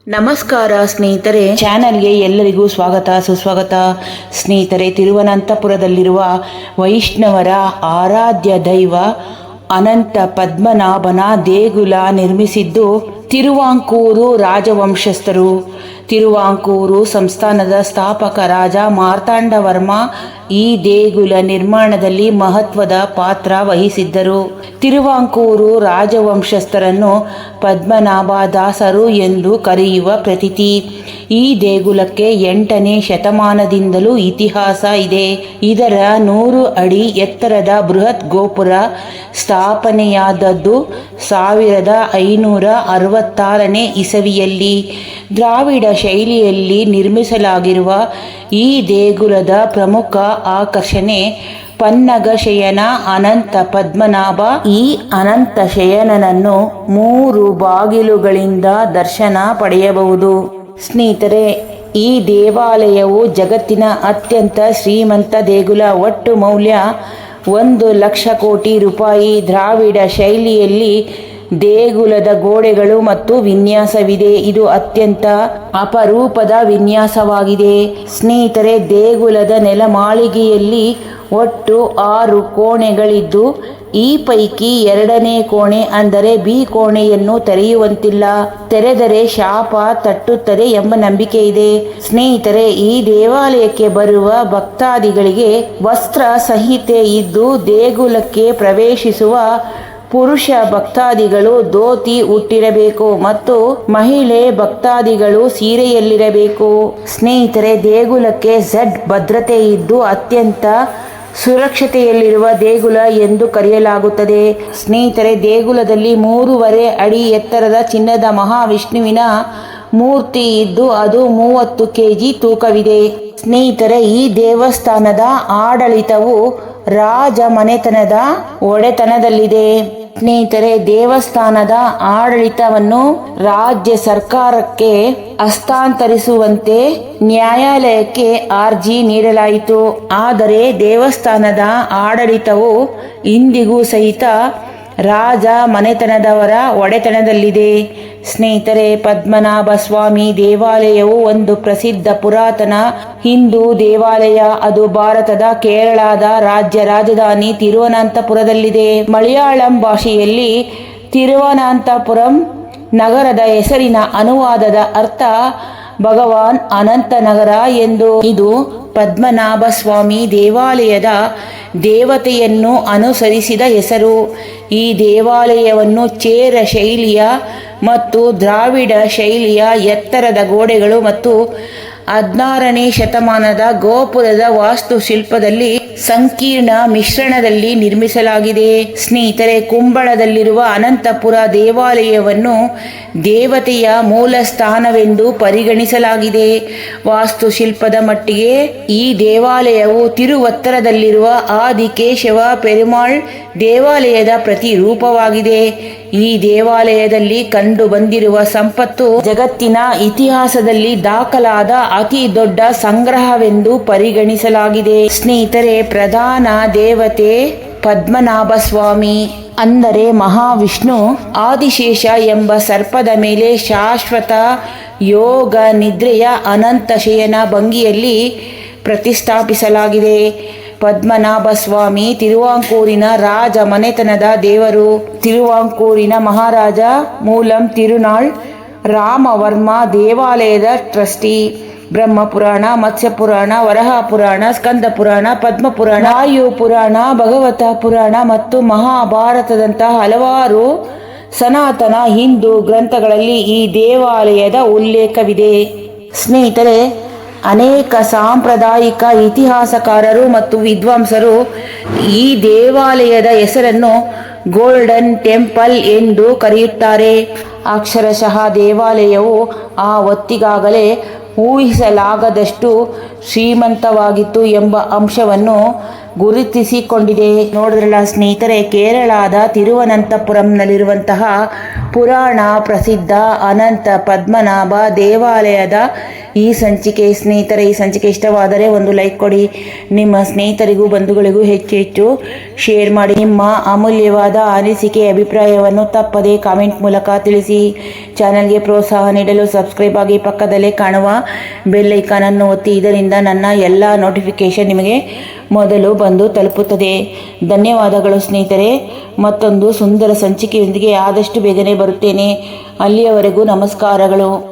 ನಮಸ್ಕಾರ ಸ್ನೇಹಿತರೆ, ಚಾನಲ್ಗೆ ಎಲ್ಲರಿಗೂ ಸ್ವಾಗತ ಸುಸ್ವಾಗತ. ಸ್ನೇಹಿತರೆ, ತಿರುವನಂತಪುರದಲ್ಲಿರುವ ವೈಷ್ಣವರ ಆರಾಧ್ಯ ದೈವ ಅನಂತ ಪದ್ಮನಾಭನ ದೇಗುಲ ನಿರ್ಮಿಸಿದ್ದು ತಿರುವಾಂಕೂರು ರಾಜವಂಶಸ್ಥರು. ತಿರುವಾಂಕೂರು ಸಂಸ್ಥಾನದ ಸ್ಥಾಪಕ ರಾಜ ಮಾರ್ತಾಂಡವರ್ಮ ಈ ದೇಗುಲ ನಿರ್ಮಾಣದಲ್ಲಿ ಮಹತ್ವದ ಪಾತ್ರ ವಹಿಸಿದ್ದರು. ತಿರುವಾಂಕೂರು ರಾಜವಂಶಸ್ಥರನ್ನು ಪದ್ಮನಾಭದಾಸರು ಎಂದು ಕರೆಯುವ ಪ್ರತೀತಿ. ಈ ದೇಗುಲಕ್ಕೆ 8ನೇ ಶತಮಾನದಿಂದಲೂ ಇತಿಹಾಸ ಇದೆ. ಇದರ 100 ಅಡಿ ಎತ್ತರದ ಬೃಹತ್ ಗೋಪುರ ಸ್ಥಾಪನೆಯಾದದ್ದು 1566ನೇ ಇಸವಿಯಲ್ಲಿ. ದ್ರಾವಿಡ ಶೈಲಿಯಲ್ಲಿ ನಿರ್ಮಿಸಲಾಗಿರುವ ಈ ದೇಗುಲದ ಪ್ರಮುಖ ಆಕರ್ಷಣೆ ಪನ್ನಗ ಶಯನ ಅನಂತ ಪದ್ಮನಾಭ. ಈ ಅನಂತ ಶಯನನನ್ನು 3 ಬಾಗಿಲುಗಳಿಂದ ದರ್ಶನ ಪಡೆಯಬಹುದು. ಸ್ನೇಹಿತರೆ, ಈ ದೇವಾಲಯವು ಜಗತ್ತಿನ ಅತ್ಯಂತ ಶ್ರೀಮಂತ ದೇಗುಲ. ಒಟ್ಟು ಮೌಲ್ಯ 1,00,000 ಕೋಟಿ ರೂಪಾಯಿ. ದ್ರಾವಿಡ ಶೈಲಿಯಲ್ಲಿ ದೇಗುಲದ ಗೋಡೆಗಳು ಮತ್ತು ವಿನ್ಯಾಸವಿದೆ. ಇದು ಅತ್ಯಂತ ಅಪರೂಪದ ವಿನ್ಯಾಸವಾಗಿದೆ. ಸ್ನೇಹಿತರೆ, ದೇಗುಲದ ನೆಲಮಾಳಿಗೆಯಲ್ಲಿ ಒಟ್ಟು 6 ಕೋಣೆಗಳಿದ್ದು ಈ ಪೈಕಿ 2ನೇ ಕೋಣೆ ಅಂದರೆ ಬಿ ಕೋಣೆಯನ್ನು ತೆರೆಯುವಂತಿಲ್ಲ. ತೆರೆದರೆ ಶಾಪ ತಟ್ಟುತ್ತದೆ ಎಂಬ ನಂಬಿಕೆ ಇದೆ. ಸ್ನೇಹಿತರೆ, ಈ ದೇವಾಲಯಕ್ಕೆ ಬರುವ ಭಕ್ತಾದಿಗಳಿಗೆ ವಸ್ತ್ರ ಸಂಹಿತೆ ಇದ್ದು ದೇಗುಲಕ್ಕೆ ಪ್ರವೇಶಿಸುವ ಪುರುಷ ಭಕ್ತಾದಿಗಳು ಧೋತಿ ಉಟ್ಟಿರಬೇಕು ಮತ್ತು ಮಹಿಳೆ ಭಕ್ತಾದಿಗಳು ಸೀರೆಯಲ್ಲಿರಬೇಕು. ಸ್ನೇಹಿತರೆ, ದೇಗುಲಕ್ಕೆ ಝಡ್ ಭದ್ರತೆ ಇದ್ದು ಅತ್ಯಂತ ಸುರಕ್ಷತೆಯಲ್ಲಿರುವ ದೇಗುಲ ಎಂದು ಕರೆಯಲಾಗುತ್ತದೆ. ಸ್ನೇಹಿತರೆ, ದೇಗುಲದಲ್ಲಿ 3.5 ಅಡಿ ಎತ್ತರದ ಚಿನ್ನದ ಮಹಾವಿಷ್ಣುವಿನ ಮೂರ್ತಿ ಇದ್ದು ಅದು 30 kg ತೂಕವಿದೆ. ಸ್ನೇಹಿತರೆ, ಈ ದೇವಸ್ಥಾನದ ಆಡಳಿತವು ರಾಜ ಮನೆತನದ ಒಡೆತನದಲ್ಲಿದೆ. ಸ್ನೇಹಿತರೆ, ದೇವಸ್ಥಾನದ ಆಡಳಿತವನ್ನು ರಾಜ್ಯ ಸರ್ಕಾರಕ್ಕೆ ಹಸ್ತಾಂತರಿಸುವಂತೆ ನ್ಯಾಯಾಲಯಕ್ಕೆ ಅರ್ಜಿ ನೀಡಲಾಯಿತು. ಆದರೆ ದೇವಸ್ಥಾನದ ಆಡಳಿತವು ಇಂದಿಗೂ ಸಹಿತ ರಾಜ ಮನೆತನದವರ ಒಡೆತನದಲ್ಲಿದೆ. ಸ್ನೇಹಿತರೆ, ಪದ್ಮನಾಭ ಸ್ವಾಮಿ ದೇವಾಲಯವು ಒಂದು ಪ್ರಸಿದ್ಧ ಪುರಾತನ ಹಿಂದೂ ದೇವಾಲಯ. ಅದು ಭಾರತದ ಕೇರಳದ ರಾಜ್ಯ ರಾಜಧಾನಿ ತಿರುವನಂತಪುರದಲ್ಲಿದೆ. ಮಲಯಾಳಂ ಭಾಷೆಯಲ್ಲಿ ತಿರುವನಂತಪುರಂ ನಗರದ ಹೆಸರಿನ ಅನುವಾದದ ಅರ್ಥ ಭಗವಾನ್ ಅನಂತ ನಗರ ಎಂದು. ಇದು ಪದ್ಮನಾಭ ಸ್ವಾಮಿ ದೇವಾಲಯದ ದೇವತೆಯನ್ನು ಅನುಸರಿಸಿದ ಹೆಸರು. ಈ ದೇವಾಲಯವನ್ನು ಚೇರ ಶೈಲಿಯ ಮತ್ತು ದ್ರಾವಿಡ ಶೈಲಿಯ ಎತ್ತರದ ಗೋಡೆಗಳು ಮತ್ತು 16ನೇ ಶತಮಾನದ ಗೋಪುರದ ವಾಸ್ತುಶಿಲ್ಪದಲ್ಲಿ ಸಂಕೀರ್ಣ ಮಿಶ್ರಣದಲ್ಲಿ ನಿರ್ಮಿಸಲಾಗಿದೆ. ಸ್ನೇಹಿತರೆ, ಕುಂಬಳದಲ್ಲಿರುವ ಅನಂತಪುರ ದೇವಾಲಯವನ್ನು ದೇವತೆಯ ಮೂಲ ಸ್ಥಾನವೆಂದು ಪರಿಗಣಿಸಲಾಗಿದೆ. ವಾಸ್ತುಶಿಲ್ಪದ ಮಟ್ಟಿಗೆ ಈ ದೇವಾಲಯವು ತಿರುವತ್ತರದಲ್ಲಿರುವ ಆದಿಕೇಶವ ಪೆರುಮಾಳ್ ದೇವಾಲಯದ ಪ್ರತಿರೂಪವಾಗಿದೆ. ಈ ದೇವಾಲಯದಲ್ಲಿ ಕಂಡು ಬಂದಿರುವ ಸಂಪತ್ತು ಜಗತ್ತಿನ ಇತಿಹಾಸದಲ್ಲಿ ದಾಖಲಾದ ಅತಿ ದೊಡ್ಡ ಸಂಗ್ರಹವೆಂದು ಪರಿಗಣಿಸಲಾಗಿದೆ. ಸ್ನೇಹಿತರೆ, ಪ್ರಧಾನ ದೇವತೆ ಪದ್ಮನಾಭ ಸ್ವಾಮಿ ಅಂದರೆ ಮಹಾವಿಷ್ಣು ಆದಿಶೇಷ ಎಂಬ ಸರ್ಪದ ಮೇಲೆ ಶಾಶ್ವತ ಯೋಗ ನಿದ್ರೆಯ ಅನಂತ ಶಯನ ಭಂಗಿಯಲ್ಲಿ ಪ್ರತಿಷ್ಠಾಪಿಸಲಾಗಿದೆ. ಪದ್ಮನಾಭ ಸ್ವಾಮಿ ತಿರುವಾಂಕೂರಿನ ರಾಜ ಮನೆತನದ ದೇವರು. ತಿರುವಾಂಕೂರಿನ ಮಹಾರಾಜ ಮೂಲಂ ತಿರುನಾಳ್ ರಾಮವರ್ಮ ದೇವಾಲಯದ ಟ್ರಸ್ಟಿ. ಬ್ರಹ್ಮಪುರಾಣ, ಮತ್ಸ್ಯಪುರಾಣ, ವರಹ ಪುರಾಣ, ಸ್ಕಂದ ಪುರಾಣ, ಪದ್ಮ ಪುರಾಣ, ವಾಯು ಪುರಾಣ, ಭಗವತ ಪುರಾಣ ಮತ್ತು ಮಹಾಭಾರತದಂತಹ ಹಲವಾರು ಸನಾತನ ಹಿಂದೂ ಗ್ರಂಥಗಳಲ್ಲಿ ಈ ದೇವಾಲಯದ ಉಲ್ಲೇಖವಿದೆ. ಸ್ನೇಹಿತರೆ, ಅನೇಕ ಸಾಂಪ್ರದಾಯಿಕ ಇತಿಹಾಸಕಾರರು ಮತ್ತು ವಿದ್ವಾಂಸರು ಈ ದೇವಾಲಯದ ಹೆಸರನ್ನು ಗೋಲ್ಡನ್ ಟೆಂಪಲ್ ಎಂದು ಕರೆಯುತ್ತಾರೆ. ಅಕ್ಷರಶಃ ದೇವಾಲಯವು ಆ ಹೊತ್ತಿಗಾಗಲೇ ಊಹಿಸಲಾಗದಷ್ಟು ಶ್ರೀಮಂತವಾಗಿತ್ತು ಎಂಬ ಅಂಶವನ್ನು ಗುರುತಿಸಿಕೊಂಡಿದೆ. ನೋಡಿದ್ರಲ್ಲ ಸ್ನೇಹಿತರೆ, ಕೇರಳದ ತಿರುವನಂತಪುರಂನಲ್ಲಿರುವಂತಹ ಪುರಾಣ ಪ್ರಸಿದ್ಧ ಅನಂತ ಪದ್ಮನಾಭ ದೇವಾಲಯದ ಈ ಸಂಚಿಕೆ. ಸ್ನೇಹಿತರೆ, ಈ ಸಂಚಿಕೆ ಇಷ್ಟವಾದರೆ ಒಂದು ಲೈಕ್ ಕೊಡಿ. ನಿಮ್ಮ ಸ್ನೇಹಿತರಿಗೂ ಬಂಧುಗಳಿಗೂ ಹೆಚ್ಚು ಶೇರ್ ಮಾಡಿ. ನಿಮ್ಮ ಅಮೂಲ್ಯವಾದ ಅನಿಸಿಕೆ ಅಭಿಪ್ರಾಯವನ್ನು ತಪ್ಪದೇ ಕಾಮೆಂಟ್ ಮೂಲಕ ತಿಳಿಸಿ. ಚಾನಲ್ಗೆ ಪ್ರೋತ್ಸಾಹ ನೀಡಲು ಸಬ್ಸ್ಕ್ರೈಬ್ ಆಗಿ ಪಕ್ಕದಲ್ಲೇ ಕಾಣುವ ಬೆಲ್ ಐಕಾನನ್ನು ಒತ್ತಿ. ಇದರಿಂದ ನನ್ನ ಎಲ್ಲ ನೋಟಿಫಿಕೇಷನ್ ನಿಮಗೆ ಮೊದಲು ಬಂದು ತಲುಪುತ್ತದೆ. ಧನ್ಯವಾದಗಳು ಸ್ನೇಹಿತರೆ. ಮತ್ತೊಂದು ಸುಂದರ ಸಂಚಿಕೆಯೊಂದಿಗೆ ಆದಷ್ಟು ಬೇಗನೆ ಬರುತ್ತೇನೆ. ಅಲ್ಲಿಯವರೆಗೂ ನಮಸ್ಕಾರಗಳು.